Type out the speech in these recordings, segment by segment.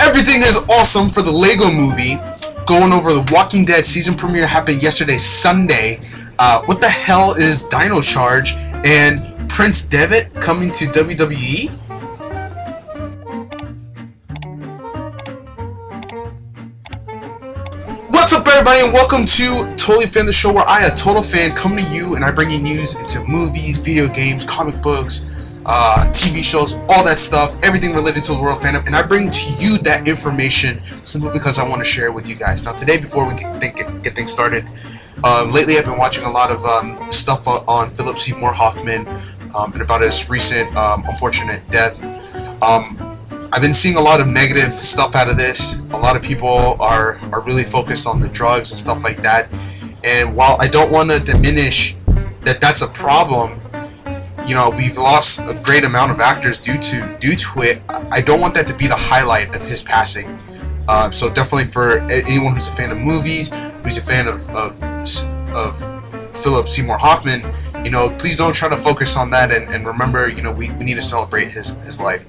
Everything is awesome for the Lego movie. Going over the Walking Dead season premiere happened yesterday, Sunday. What the hell is Dino Charge? And Prince Devitt coming to WWE? What's up, everybody, and welcome to Totally Fan, the show where I, a total fan, come to you and I bring you news into movies, video games, comic books, TV shows, all that stuff, everything related to the world of fandom, and I bring to you that information simply because I want to share it with you guys. Now, today, before we get things started, lately I've been watching a lot of stuff on Philip Seymour Hoffman and about his recent unfortunate death. I've been seeing a lot of negative stuff out of this. A lot of people are really focused on the drugs and stuff like that. And while I don't want to diminish that that's a problem, you know, we've lost a great amount of actors due to it. I don't want that to be the highlight of his passing. So definitely for anyone who's a fan of movies, who's a fan of Philip Seymour Hoffman, you know, please don't try to focus on that, and remember, you know, we need to celebrate his life.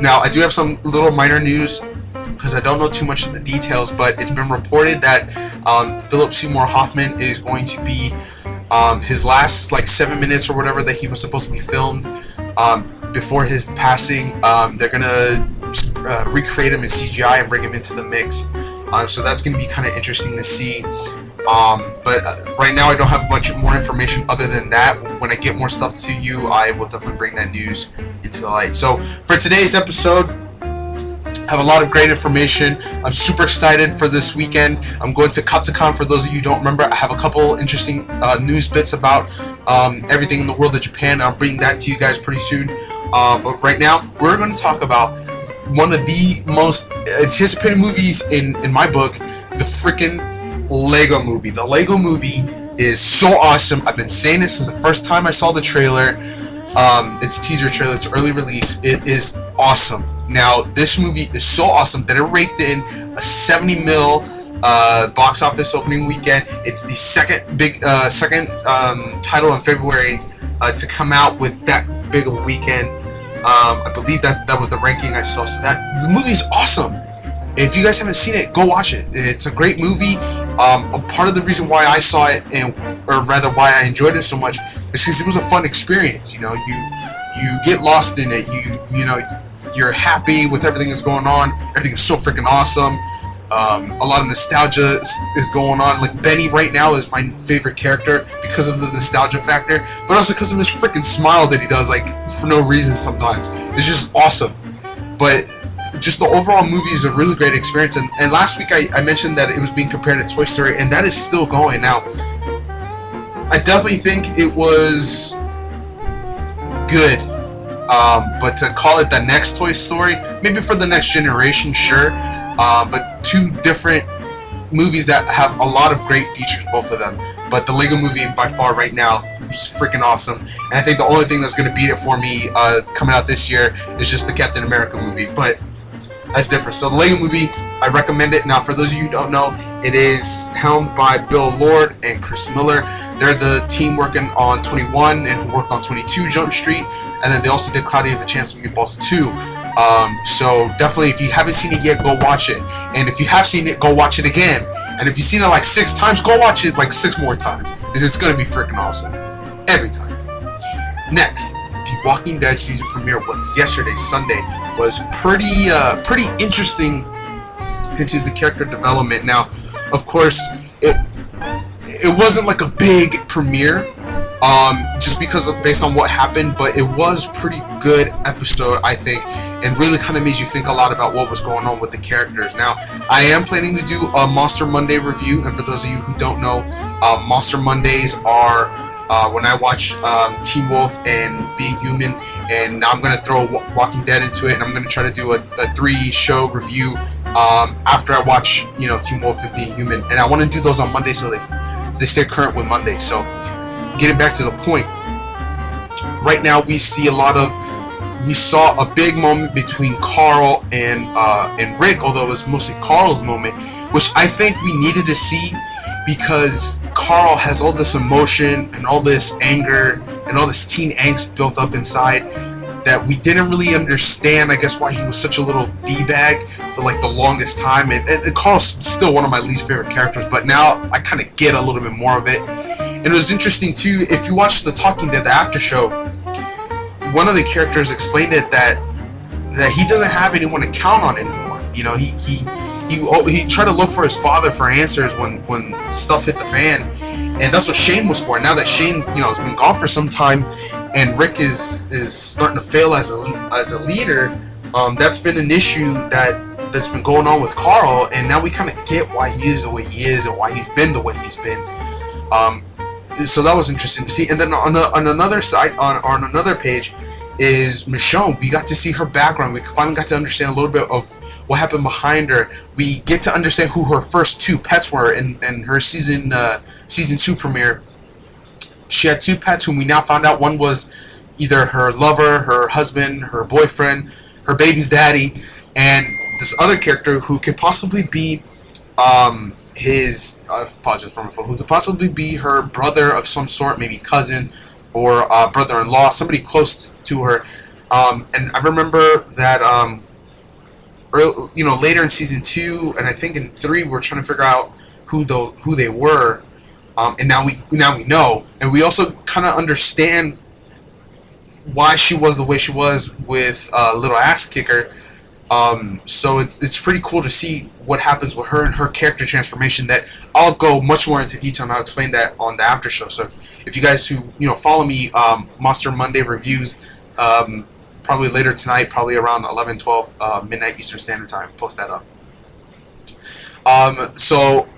Now, I do have some little minor news, because I don't know too much of the details, but it's been reported that Philip Seymour Hoffman is going to be his last, like, 7 minutes or whatever that he was supposed to be filmed before his passing. They're going to recreate him in CGI and bring him into the mix. So that's going to be kind of interesting to see. But right now I don't have much more information other than that. When I get more stuff to you, I will definitely bring that news into the light. So for today's episode, I have a lot of great information. I'm super excited for this weekend. I'm going to Katsucon. For those of you who don't remember, I have a couple interesting news bits about everything in the world of Japan. I'll bring that to you guys pretty soon. But right now, we're going to talk about one of the most anticipated movies in my book, the freaking Lego movie. The Lego movie is so awesome. I've been saying this since the first time I saw the trailer. It's a teaser trailer. It's early release. It is awesome. Now, this movie is so awesome that it raked in a 70 mil box office opening weekend. It's the second title in February to come out with that big of a weekend. I believe that was the ranking I saw. So that the movie is awesome. If you guys haven't seen it, go watch it. It's a great movie. A part of the reason why I saw it, or rather why I enjoyed it so much, is because it was a fun experience. You know, you get lost in it. You know, you're happy with everything that's going on. Everything is so freaking awesome. A lot of nostalgia is going on. Like, Benny right now is my favorite character because of the nostalgia factor, but also because of his freaking smile that he does, like, for no reason sometimes. It's just awesome. But just the overall movie is a really great experience. And last week I mentioned that it was being compared to Toy Story, and that is still going. Now, I definitely think it was good. But to call it the next Toy Story, maybe for the next generation, sure. But two different movies that have a lot of great features, both of them. But the Lego movie, by far, right now, is freaking awesome. And I think the only thing that's going to beat it for me coming out this year is just the Captain America movie. But that's different. So the Lego movie, I recommend it. Now, for those of you who don't know, it is helmed by Bill Lord and Chris Miller. They're the team working on 21 and who worked on 22 Jump Street. And then they also did Cloudy with a Chance of Meatballs 2. So definitely, if you haven't seen it yet, go watch it. And if you have seen it, go watch it again. And if you've seen it like 6 times, go watch it like 6 more times. It's going to be freaking awesome. Every time. Next, the Walking Dead season premiere was yesterday, Sunday. Was pretty interesting into the character development. Now, of course, it wasn't like a big premiere, just because based on what happened, but it was pretty good episode, I think, and really kind of made you think a lot about what was going on with the characters. Now, I am planning to do a Monster Monday review, and for those of you who don't know, Monster Mondays are when I watch Teen Wolf and Being Human, and now I'm going to throw Walking Dead into it, and I'm going to try to do a 3-show review after I watch, you know, Teen Wolf and Being Human. And I want to do those on Monday so they stay current with Monday. So, getting back to the point, right now we saw a big moment between Carl and Rick, although it was mostly Carl's moment, which I think we needed to see, because Carl has all this emotion and all this anger and all this teen angst built up inside that we didn't really understand, I guess, why he was such a little D-bag for like the longest time. And Carl's still one of my least favorite characters, but now I kind of get a little bit more of it. And it was interesting too, if you watch The Talking Dead, the after show, one of the characters explained it that he doesn't have anyone to count on anymore. You know, he tried to look for his father for answers when stuff hit the fan, and that's what Shane was for. Now that Shane, you know, has been gone for some time, and Rick is starting to fail as a leader, that's been an issue that's been going on with Carl, and now we kind of get why he is the way he is and why he's been the way he's been. So that was interesting to see. And then on another side, on another page, is Michonne. We got to see her background. We finally got to understand a little bit of what happened behind her. We get to understand who her first two pets were in her season 2 premiere. She had two pets whom we now found out one was either her lover, her husband, her boyfriend, her baby's daddy, and this other character who could possibly be his apologies for my phone, who could possibly be her brother of some sort, maybe cousin or brother-in-law, somebody close to her. And I remember that later in season 2 and I think in 3 we're trying to figure out who they were, and now we know, and we also kind of understand why she was the way she was with Little Ass Kicker. So it's pretty cool to see what happens with her and her character transformation. That I'll go much more into detail, and I'll explain that on the after show. So if you guys who follow me, Monster Monday reviews, probably later tonight, probably around 11-12 midnight Eastern Standard Time, post that up. So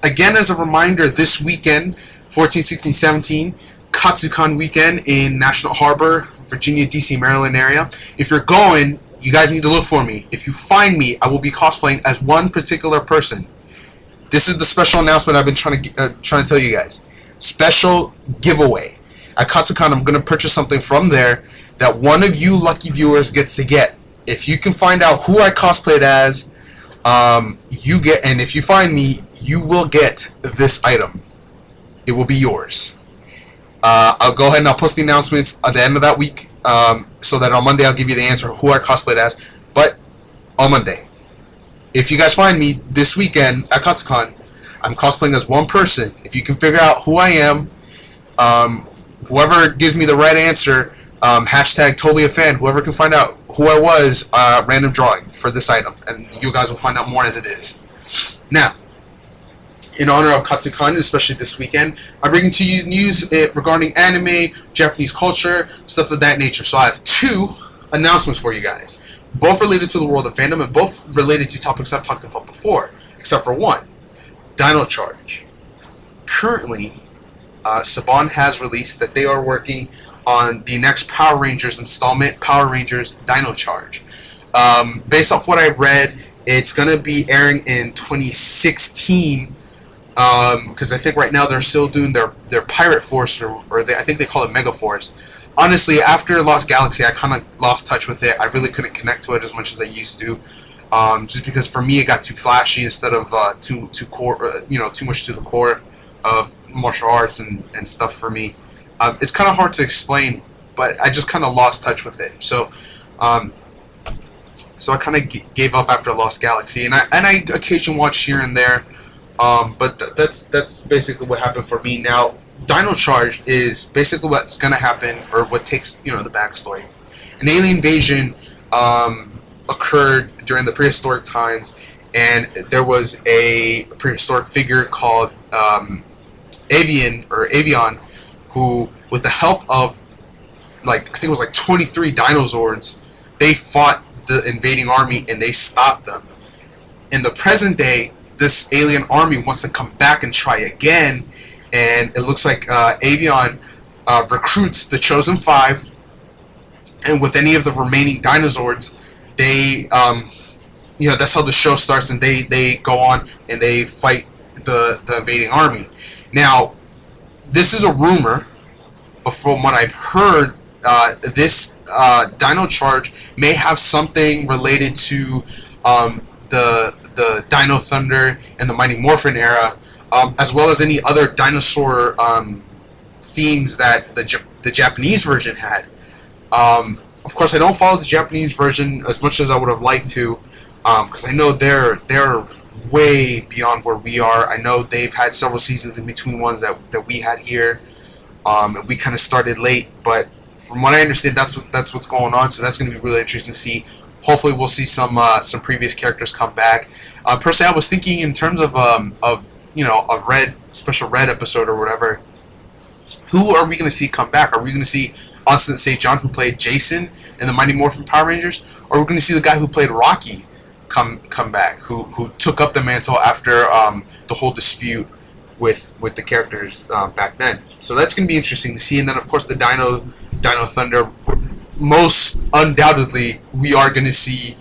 again, as a reminder, this weekend, 14, 16, 17, Katsucon weekend in National Harbor, Virginia, DC, Maryland area. If you're going, you guys need to look for me. If you find me, I will be cosplaying as one particular person. This is the special announcement I've been trying to tell you guys. Special giveaway. At Katsucon, I'm going to purchase something from there that one of you lucky viewers gets to get. If you can find out who I cosplayed as, you get, and if you find me, you will get this item. It will be yours. I'll go ahead and I'll post the announcements at the end of that week, so that on Monday I'll give you the answer of who I cosplayed as. But on Monday, if you guys find me this weekend at Katsucon, I'm cosplaying as one person. If you can figure out who I am, whoever gives me the right answer, hashtag totally a fan, whoever can find out who I was, random drawing for this item, and you guys will find out more as it is. Now, in honor of Katsucon, especially this weekend, I'm bringing to you news regarding anime, Japanese culture, stuff of that nature. So I have two announcements for you guys, both related to the world of fandom and both related to topics I've talked about before, except for one, Dino Charge. Currently, Saban has released that they are working on the next Power Rangers installment, Power Rangers Dino Charge. Based off what I read, it's going to be airing in 2016, because I think right now they're still doing their Pirate Force, or I think they call it Mega Force. Honestly, after Lost Galaxy, I kind of lost touch with it. I really couldn't connect to it as much as I used to, just because for me it got too flashy instead of too core, too much to the core of martial arts and stuff for me. It's kind of hard to explain, but I just kind of lost touch with it. So I kind of gave up after Lost Galaxy, and I occasionally watch here and there. But that's basically what happened for me. Now, Dino Charge is basically what's going to happen, or what takes, the backstory. An alien invasion occurred during the prehistoric times, and there was a prehistoric figure called Avion, who, with the help of, I think it was 23 Dinozords, they fought the invading army and they stopped them. In the present day, this alien army wants to come back and try again, and it looks like Avion recruits the Chosen Five, and with any of the remaining Dinozords, they, that's how the show starts, and they go on and they fight the invading army. Now, this is a rumor, but from what I've heard, this Dino Charge may have something related to the Dino Thunder and the Mighty Morphin era, as well as any other dinosaur themes that the Japanese version had. Of course, I don't follow the Japanese version as much as I would have liked to, because I know they're way beyond where we are. I know they've had several seasons in between ones that we had here, and we kind of started late. But from what I understand, that's what's going on. So that's going to be really interesting to see. Hopefully, we'll see some previous characters come back. Personally, I was thinking in terms of you know, a special red episode or whatever. Who are we going to see come back? Are we going to see Austin St. John, who played Jason in the Mighty Morphin Power Rangers, or are we going to see the guy who played Rocky come back, who took up the mantle after the whole dispute with the characters back then? So that's going to be interesting to see. And then, of course, the Dino Thunder. Most undoubtedly, we are going to see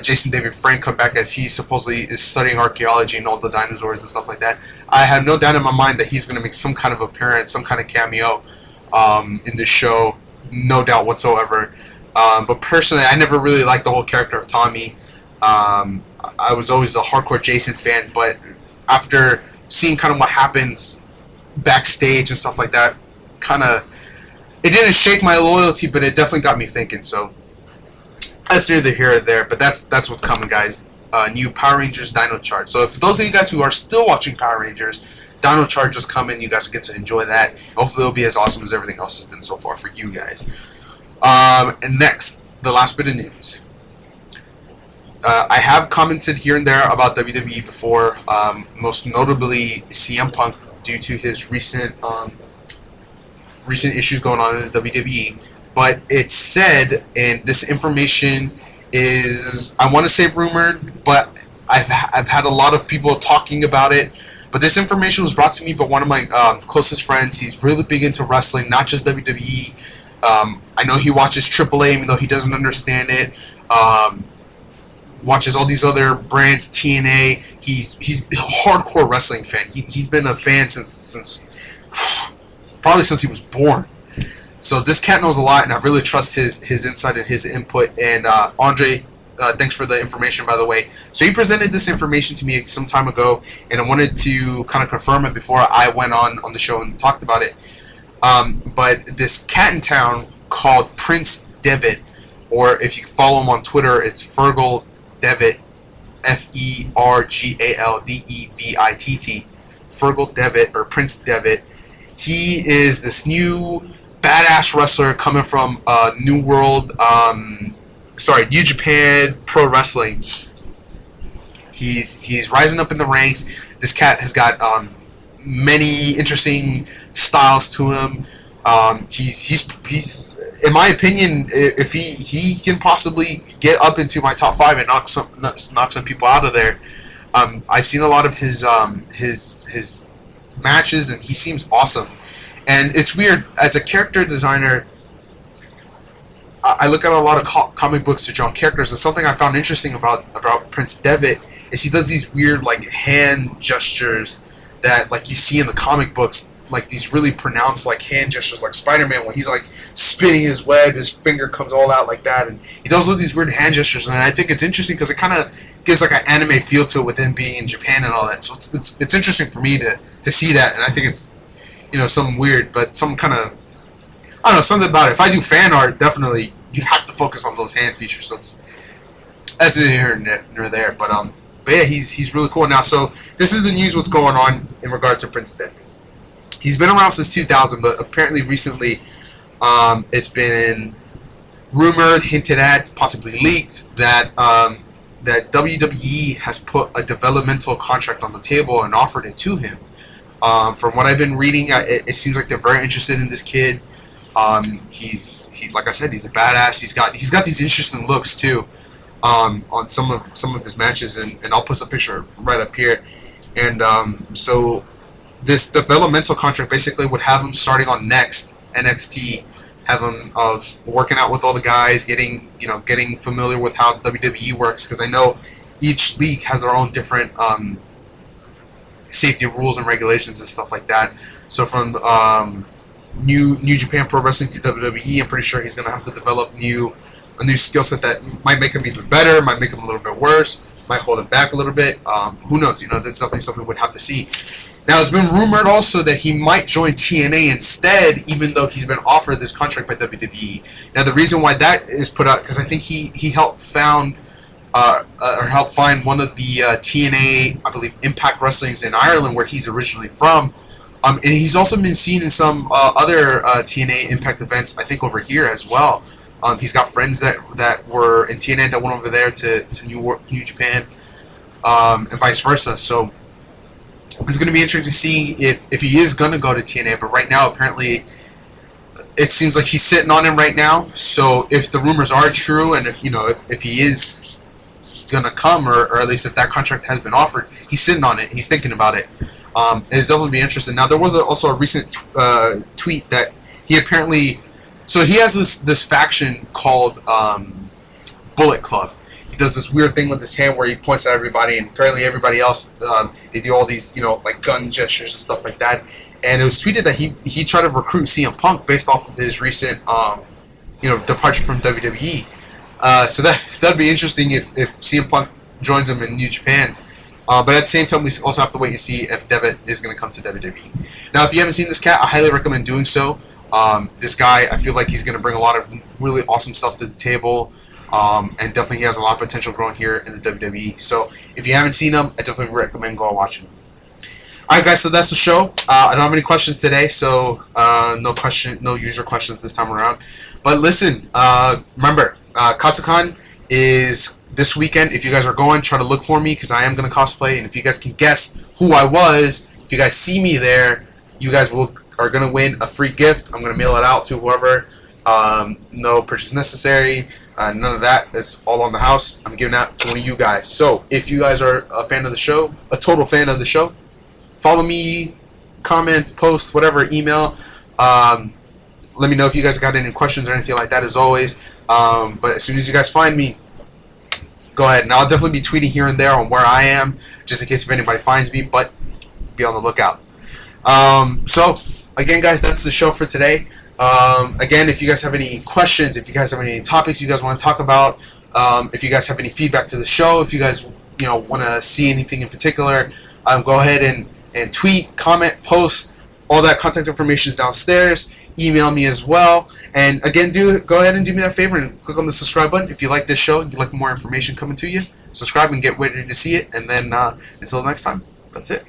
Jason David Frank come back, as he supposedly is studying archaeology and all the dinosaurs and stuff like that. I have no doubt in my mind that he's going to make some kind of appearance, some kind of cameo in this show, no doubt whatsoever. But personally, I never really liked the whole character of Tommy. I was always a hardcore Jason fan, but after seeing kind of what happens backstage and stuff like that, it didn't shake my loyalty, but it definitely got me thinking. So that's neither here or there, but that's what's coming, guys. New Power Rangers Dino Charge. So for those of you guys who are still watching Power Rangers, Dino Charge is coming. You guys get to enjoy that. Hopefully it'll be as awesome as everything else has been so far for you guys. And next, the last bit of news. I have commented here and there about WWE before, most notably CM Punk, due to his recent issues going on in the WWE. But it's said, and this information is, I want to say rumored, but I've had a lot of people talking about it. But this information was brought to me by one of my closest friends. He's really big into wrestling, not just WWE. I know he watches AAA, even though he doesn't understand it. Watches all these other brands, TNA. He's a hardcore wrestling fan. He's been a fan since probably since he was born. So this cat knows a lot, and I really trust his insight and his input. And Andre, thanks for the information, by the way. So he presented this information to me some time ago, and I wanted to kind of confirm it before I went on the show and talked about it. But this cat in town called Prince Devitt, or if you follow him on Twitter, it's Fergal Devitt, Fergaldevitt, Fergal Devitt, or Prince Devitt. He is this new badass wrestler coming from New Japan Pro Wrestling. He's rising up in the ranks. This cat has got many interesting styles to him. He's in my opinion, if he can possibly get up into my top 5 and knock some people out of there. I've seen a lot of his matches, and he seems awesome. And it's weird, as a character designer, I look at a lot of comic books to draw characters, and something I found interesting about Prince Devitt is he does these weird like hand gestures that like you see in the comic books, like these really pronounced like hand gestures, like Spider-Man when he's like spinning his web, his finger comes all out like that, and he does all these weird hand gestures. And I think it's interesting because it kind of gives like an anime feel to it with him being in Japan and all that. So it's interesting for me to see that, and I think it's, you know, something weird, but some kind of, I don't know, something about it. If I do fan art, definitely you have to focus on those hand features. So that's neither here nor there. But yeah, he's really cool now. So this is the news. What's going on in regards to Prince Devitt? He's been around since 2000, but apparently recently, it's been rumored, hinted at, possibly leaked that that WWE has put a developmental contract on the table and offered it to him. From what I've been reading, it seems like they're very interested in this kid. He's like I said, he's a badass. He's got these interesting looks too, on some of his matches, and I'll put a picture right up here. And so this developmental contract basically would have him starting on Next NXT, have him working out with all the guys, getting familiar with how WWE works, because I know each league has their own different safety rules and regulations and stuff like that. So from New Japan Pro Wrestling to WWE, I'm pretty sure he's going to have to develop a new skill set that might make him even better, might make him a little bit worse, might hold him back a little bit. Who knows? This is definitely something we'd have to see. Now, it's been rumored also that he might join TNA instead, even though he's been offered this contract by WWE. Now, the reason why that is put out, because I think he helped found or helped find one of the TNA, I believe, Impact Wrestling's in Ireland, where he's originally from. And he's also been seen in some other TNA Impact events, I think, over here as well. He's got friends that were in TNA that went over there to New Japan, and vice versa. So it's going to be interesting to see if he is going to go to TNA. But right now, apparently, it seems like he's sitting on him right now. So if the rumors are true, and if if he is going to come, or at least if that contract has been offered, he's sitting on it. He's thinking about it. It's definitely be interesting. Now, there was also a recent tweet that he apparently. So he has this faction called Bullet Club. He does this weird thing with his hand where he points at everybody, and apparently everybody else, they do all these, like gun gestures and stuff like that. And it was tweeted that he tried to recruit CM Punk based off of his recent, departure from WWE. So that'd be interesting if CM Punk joins him in New Japan. But at the same time, we also have to wait and see if Devitt is going to come to WWE. Now, if you haven't seen this cat, I highly recommend doing so. This guy, I feel like he's going to bring a lot of really awesome stuff to the table, and definitely he has a lot of potential growing here in the WWE. So if you haven't seen him, I definitely recommend go watch him. Alright guys, so that's the show. I don't have any questions today, so no user questions this time around. But listen, remember, Katsucon is this weekend. If you guys are going, try to look for me, because I am going to cosplay, and if you guys can guess who I was, if you guys see me there, you guys are going to win a free gift. I'm going to mail it out to whoever. No purchase necessary. None of that. It's all on the house. I'm giving out to one of you guys. So if you guys are a fan of the show, a total fan of the show, follow me, comment, post, whatever, email. Let me know if you guys got any questions or anything like that, as always. But as soon as you guys find me, go ahead. And I'll definitely be tweeting here and there on where I am, just in case if anybody finds me, but be on the lookout. So, again, guys, that's the show for today. Again, if you guys have any questions, if you guys have any topics you guys want to talk about, if you guys have any feedback to the show, if you guys want to see anything in particular, go ahead and tweet, comment, post. All that contact information is downstairs. Email me as well. And again, go ahead and do me that favor and click on the subscribe button if you like this show and you'd like more information coming to you. Subscribe and get ready to see it. And then until next time, that's it.